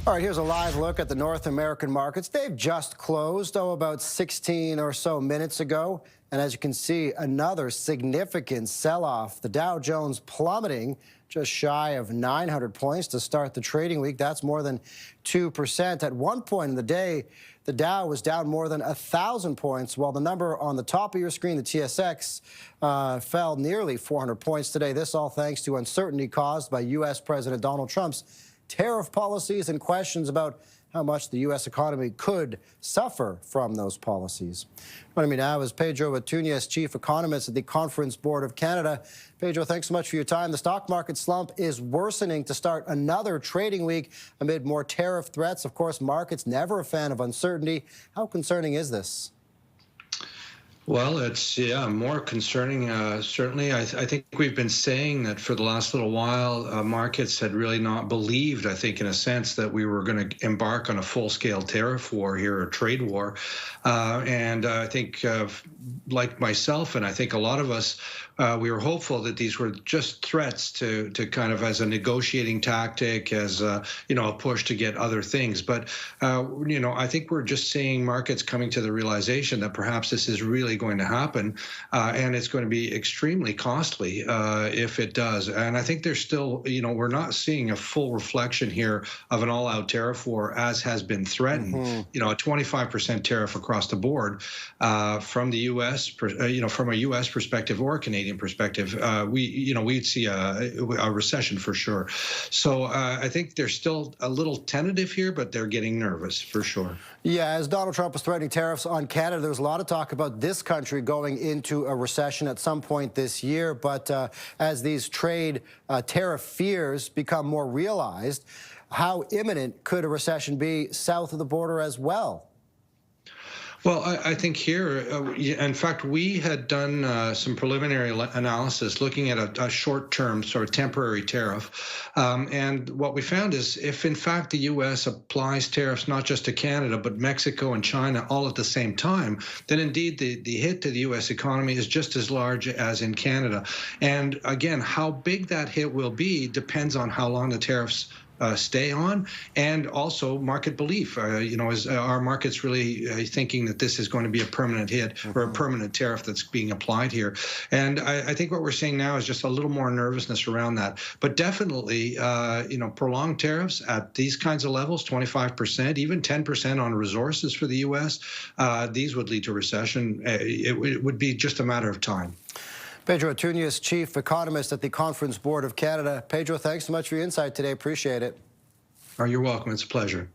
All right, here's a live look at the North American markets. They've just closed, about 16 or so minutes ago. And as you can see, another significant sell-off. The Dow Jones plummeting just shy of 900 points to start the trading week. That's more than 2%. At one point in the day, the Dow was down more than 1,000 points, while the number on the top of your screen, the TSX, fell nearly 400 points today. This all thanks to uncertainty caused by U.S. President Donald Trump's tariff policies and questions about how much the U.S. economy could suffer from those policies. Joining me now is Pedro Antunes, Chief Economist at the Conference Board of Canada. Pedro, thanks so much for your time. The stock market slump is worsening to start another trading week amid more tariff threats. Of course, markets never a fan of uncertainty. How concerning is this? Well, it's, more concerning, certainly. I think we've been saying that for the last little while, markets had really not believed, I think, in a sense, that we were going to embark on a full-scale tariff war here, a trade war. And I think, like myself, and I think a lot of us, we were hopeful that these were just threats to kind of as a negotiating tactic, as a push to get other things. But, I think we're just seeing markets coming to the realization that perhaps this is really going to happen, and it's going to be extremely costly if it does. And I think there's still, we're not seeing a full reflection here of an all-out tariff war as has been threatened. A 25% tariff across the board from the U.S., from a U.S. perspective or a Canadian perspective, we'd see a recession for sure. So I think they're still a little tentative here, but they're getting nervous for sure. Yeah, as Donald Trump was threatening tariffs on Canada, there was a lot of talk about this country going into a recession at some point this year. But as these trade tariff fears become more realized, how imminent could a recession be south of the border as well? Well, I think here, in fact, we had done some preliminary analysis looking at a short-term sort of temporary tariff. And what we found is if, in fact, the U.S. applies tariffs not just to Canada, but Mexico and China all at the same time, then indeed the hit to the U.S. economy is just as large as in Canada. And again, how big that hit will be depends on how long the tariffs stay on, and also market belief. Is our markets really thinking that this is going to be a permanent hit or a permanent tariff that's being applied here? And I think what we're seeing now is just a little more nervousness around that. But definitely, prolonged tariffs at these kinds of levels, 25%, even 10% on resources for the U.S., these would lead to recession. It would be just a matter of time. Pedro Antunes, Chief Economist at the Conference Board of Canada. Pedro, thanks so much for your insight today. Appreciate it. Oh, you're welcome. It's a pleasure.